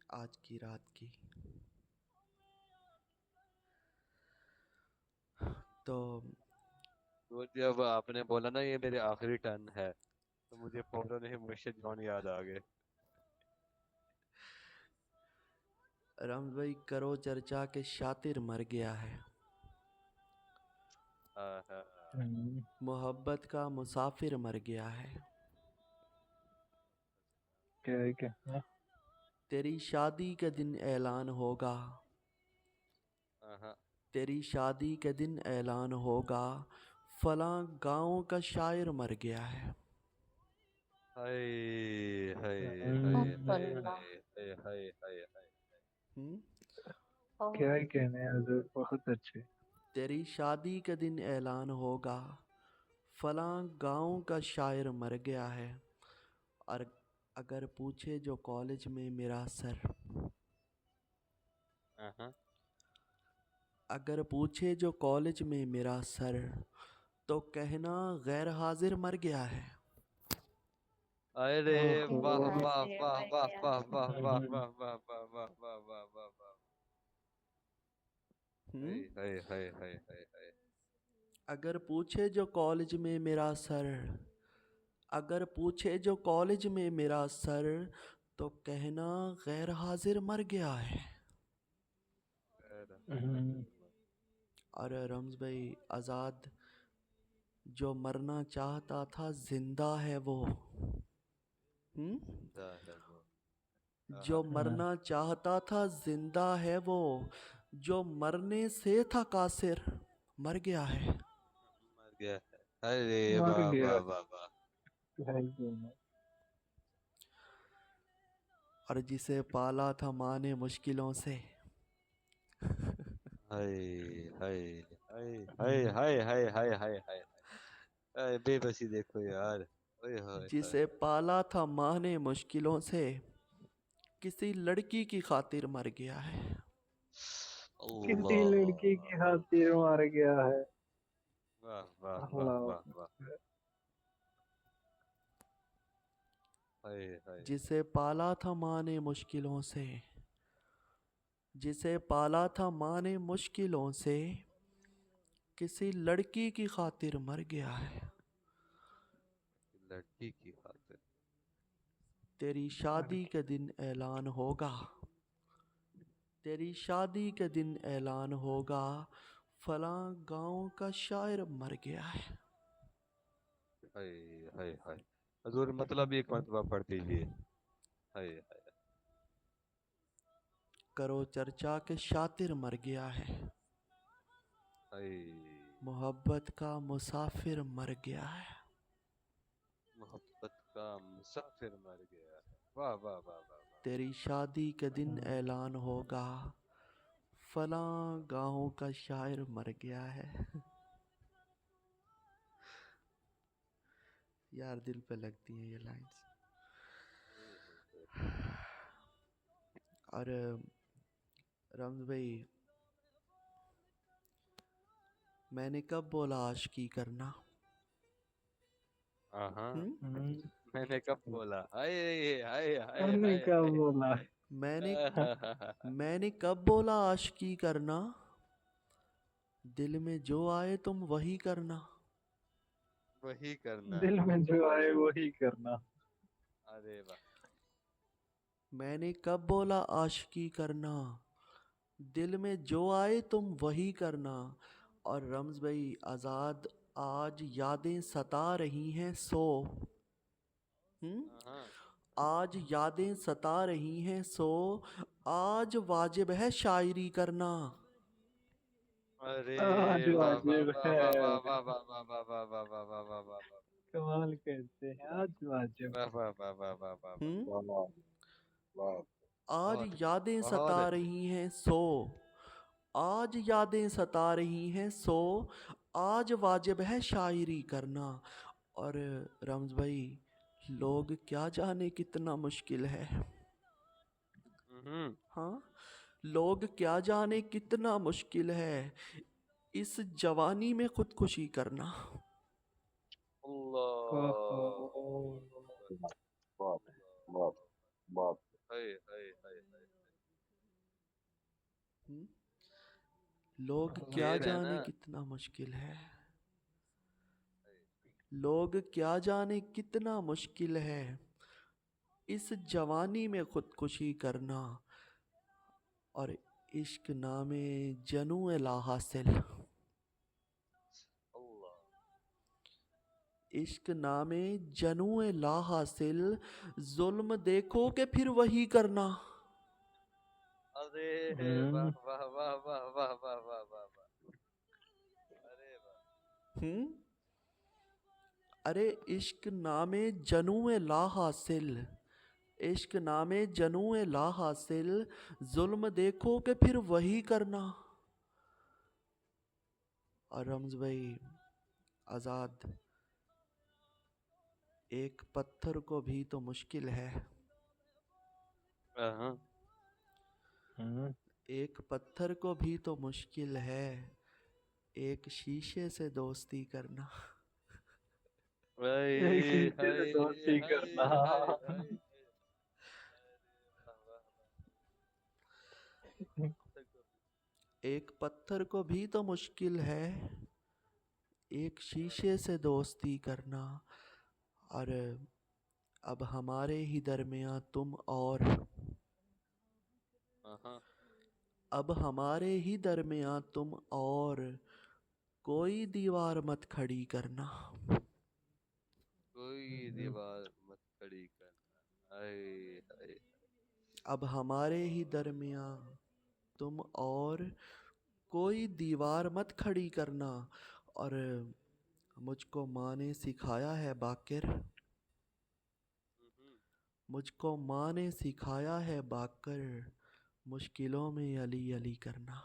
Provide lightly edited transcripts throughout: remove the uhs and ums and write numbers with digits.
आज की रात की। तो वो जब आपने बोला ना ये मेरे आखिरी टर्न है, तो मुझे फौरन ही मुर्शिद जॉन याद आ गए। रमज भाई करो चर्चा के शातिर मर गया है। हाँ हाँ। मोहब्बत का मुसाफिर मर गया है। क्या है क्या है? तेरी शादी के दिन ऐलान होगा। हाँ हाँ। तेरी शादी के दिन ऐलान होगा। फलां गांव का शायर मर गया है। हाय हाय हाय हम्म, हाय अल्लाह। हाय हाय हाय हाय हाय। हम्म? क्या ही कहने हैं हजूर, बहुत अच्छे। तेरी शादी के दिन ऐलान होगा। फलां गांव का शायर मर गया है। और अगर पूछे जो कॉलेज में मेरा सर। हाँ हाँ। अगर पूछे जो कॉलेज में मेरा सर, तो कहना गैर हाजिर मर गया है। अरे ओहो। वाह वाह हाजिर वाह मर वाह गया। वाह वाह वाह हम्म, वाह वाह वाह वाह वाह वाह वाह वाह। हाय हम्म? हाय हाय हाय हाय हाय। अगर पूछे जो कॉलेज में मेरा सर। अगर पूछे जो कॉलेज में मेरा सर, तो कहना गैर हाजिर मर गया है। हम्म, और रम्ज भाई आज़ाद, जो मरना चाहता था जिंदा है वो। जिंदा है वो। हाँ जो हाँ। मरना चाहता था जिंदा है वो। जो मरने से था कासिर मर गया है। मर गया है। अरे मर वाह गया। वाह वाह वाह। क्या ही कहना। और जिसे पाला था माँ ने मुश्किलों से। हाय हाय हाय हाय हाय हाय हाय हाय हाय। अरे बेबसी देखो यार। ओए होए होए। जिसे पाला था माँ ने मुश्किलों से, किसी लड़की की खातिर मर गया है। किसी अल्लाह। लड़की की खातिर मार गया है। वाह वाह वाह अल्लाह। वाह वाह। हाय हाय। जिसे पाला था माँ ने मुश्किलों से। जिसे पाला था माँ ने मुश्किलों से, किसी लड़की की खातिर मर गया है। लड़की की खातिर। तेरी शादी के दिन ऐलान होगा। तेरी शादी के दिन ऐलान होगा। फलां गांव का शायर मर गया है। हाय हाय हाय। हजूर मतलब एक मरतबा पढ़ दीजिए। हाय हाय करो चर्चा के शातिर मर गया है। हाय। मोहब्बत का मुसाफिर मर गया है। मोहब्बत का मुसाफिर मर गया है। वाह वाह वाह वाह वाह। तेरी शादी के दिन ऐलान होगा। फलां गांव का शायर मर गया है। यार दिल पे लगती हैं ये लाइंस। ओए होए होए। और रमज भाई, मैंने कब बोला आशिकी करना? हाँ हाँ। हम्म? मैंने कब बोला? हाय हाय हाय हमने हाय क्या हाय। बोला? मैंने आहाहाहा। मैंने कब बोला आशिकी करना? दिल में जो आए तुम वही करना। वही करना। दिल में जो आए वही करना। अरे वाह। मैंने कब बोला आशिकी करना? दिल में जो आए तुम वही करना। और रम्ज भाई आज़ाद, आज यादें सता रही हैं सो। हम्म? हाँ हाँ। आज यादें सता रही हैं सो। आज वाजिब है शायरी करना। अरे आज वाह वाह वाजिब वाह है। वाह वाह वाह वाह वाह वाह वाह वाह वाह वाह वाह वाह वाह। कमाल कहते हैं, आज वाजिब। वाह वाह वाह वाह वाह वाह वाह। हम्म? वाह वाह। आज बहुत अच्छी यादें बहुत सता अच्छी। रही हैं सो। आज यादें सता रही हैं सो। आज वाजिब है शायरी करना। और रम्ज भाई, लोग क्या जाने कितना मुश्किल है। हम्म। हाँ, लोग क्या जाने कितना मुश्किल है इस जवानी में खुदकुशी करना। अल्लाह। ओहो। बाप बाप बाप। हाय हाय हाय हाय। हम्म? लोग क्या शेर है ना। जाने कितना मुश्किल है, लोग क्या जाने कितना मुश्किल है इस जवानी में खुदकुशी करना, और इश्क नामे जनू ला हासिल, अल्लाह। इश्क नामे जनू ला हासिल, जुल्म देखो के फिर वही करना। अरे वाह हम्म, वाह वाह वाह वाह वाह वाह वाह वाह। अरे वाह। हम्म? अरे इश्क नामे जनू ला हासिल, इश्क नामे जनू ला हासिल, जुल्म देखो के फिर वही करना। और रम्ज भाई आज़ाद, एक पत्थर को भी तो मुश्किल है, हाँ। हम्म, एक पत्थर को भी तो मुश्किल है एक शीशे से दोस्ती करना। एक हाय शीशे से हाय दोस्ती हाय करना। हाय हाय। अरे वाह वाह वाह। एक पत्थर को भी तो मुश्किल है एक शीशे से दोस्ती करना, और अब हमारे ही दरमियाँ तुम और, हाँ। अब हमारे ही दरमियाँ तुम और, कोई दीवार मत खड़ी करना। कोई हम्म, दीवार मत खड़ी करना। हाय हाय। अब हमारे ही दरमियाँ तुम और, कोई दीवार मत खड़ी करना। और मुझको माँ ने सिखाया है बाकिर, मुझको माँ ने सिखाया है बाकर, मुश्किलों में अली अली करना।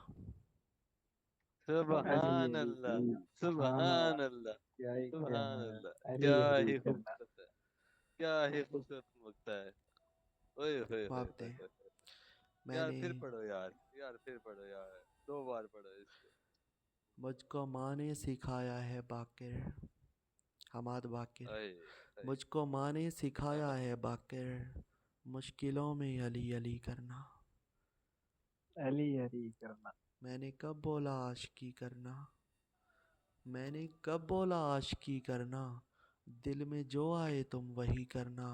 अली सुबहान अली अल्लाह। सुभान सुबहान अल्लाह, अल्लाह। क्या ही सुबहान कहना अल्लाह। है, अली क्या अली ही करना। खूबसूरत है। क्या ही खूबसूरत मुक्ता है। ओए होए होए बाप होए दे, होए। यार मैंने, फिर पढ़ो यार। यार फिर पढ़ो यार। 2 बार पढ़ो इसको। मुझको माँ ने सिखाया है बाकिर, हमाद बाकिर, हाय हाय। मुझको माँ ने सिखाया हाँ। है बाकिर, मुश्किलों में अली अली करना। अली अली करना। मैंने कब बोला आशिकी करना, मैंने कब बोला आशिकी करना, दिल में जो आए तुम वही करना।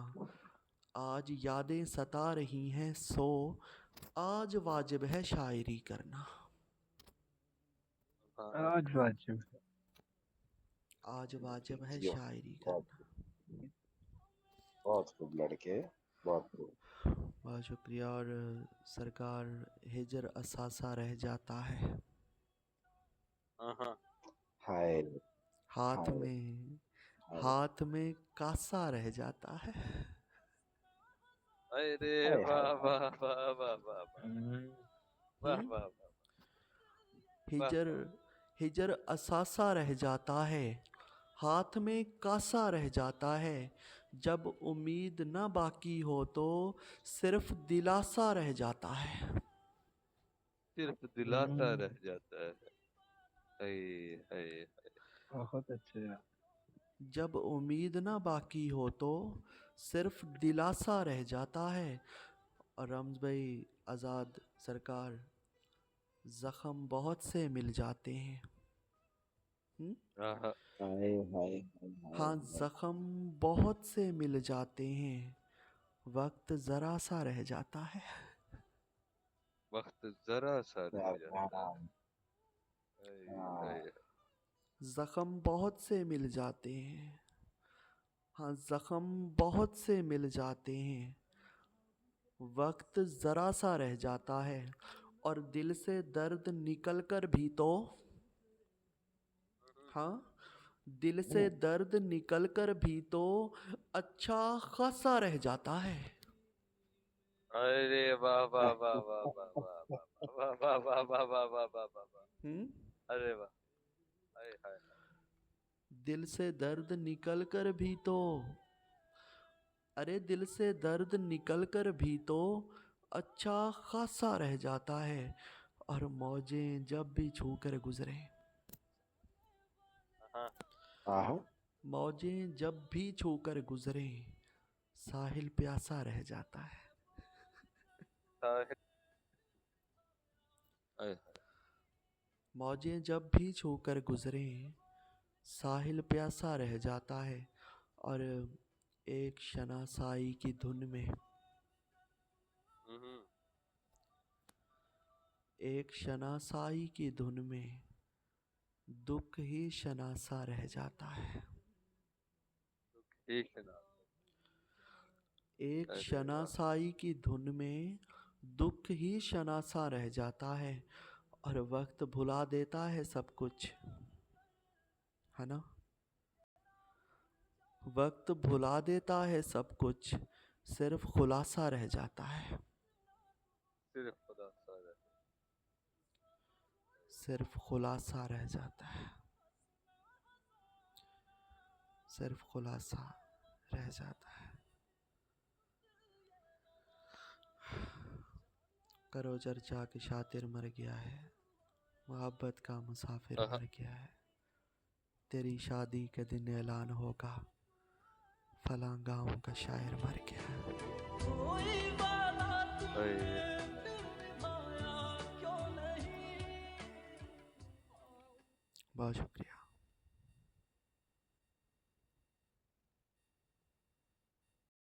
आज यादें सता रही हैं सो, आज वाजिब है शायरी करना। हाँ। आज वाजिब है। आज वाजिब है जियो, शायरी बहुत करना। बहुत खूब लड़के, बहुत खूब। बहुत शुक्रिया। और सरकार, हिजर असासा रह जाता है, हाँ। हाय हाथ हाय में, हाय हाथ में कासा रह जाता है। अरे हाय हाय वाह हाय। वाह वाह वाह वाह वाह हम्म, वाह हम्म? वाह वाह वाह हिजर, वाह। हिजर असासा रह जाता है, हाथ में कासा रह जाता है, जब उम्मीद न बाकी हो तो सिर्फ दिलासा रह जाता है। सिर्फ दिलासा हम्म, रह जाता है। हाय हाय। बहुत अच्छे यार। जब उम्मीद न बाकी हो तो सिर्फ दिलासा रह जाता है। और रम्ज भाई आज़ाद सरकार, ज़ख़म बहुत से मिल जाते हैं। हुँ? हाँ। हाय हाय हाय हाय हाँ, हाय। ज़ख़म बहुत से मिल जाते हैं, वक्त ज़रा सा रह जाता है। वक्त जरा सा रह क्या जाता है। बात। हाय हाँ, हाय। ज़ख़म बहुत से मिल जाते हैं, हाँ ज़ख़म बहुत से मिल जाते हैं, वक्त ज़रा सा रह जाता है। और दिल से दर्द निकल कर भी तो, हाँ, दिल से दर्द निकल कर भी तो अच्छा खासा रह जाता है। अरे वाह वाह वाह वाह वाह वाह वाह वाह वाह वाह वाह वाह वाह वाह वाह। हुँ? अरे वाह। हाय हाय। दिल से दर्द निकल कर भी तो, अरे दिल से दर्द निकल कर भी तो अच्छा खासा रह जाता है। और मौजें जब भी छू कर गुजरे, हाँ। हाँ, मौजें जब भी छू कर गुजरे, साहिल प्यासा रह जाता है। साहिल। आए मौजें जब भी छूकर गुजरें, साहिल प्यासा रह जाता है। और एक शनासाई की धुन में, हम्म एक शनासाई की धुन में दुख ही शनासा रह जाता है। ठीक है ना। एक अरे वाह शनासाई की धुन में दुख ही शनासा रह जाता है। और वक्त भुला देता है सब कुछ, है ना। वक्त भुला देता है सब कुछ, सिर्फ खुलासा रह जाता है। सिर्फ खुदा सारा सिर्फ खुलासा रह जाता है। सिर्फ खुलासा रह जाता है। करो चर्चा की शातिर मर गया है, मोहब्बत का मुसाफिर आहा, मर गया है। तेरी शादी के दिन ऐलान होगा, फलां गाँव का शायर मर गया है। आए बहुत शुक्रिया।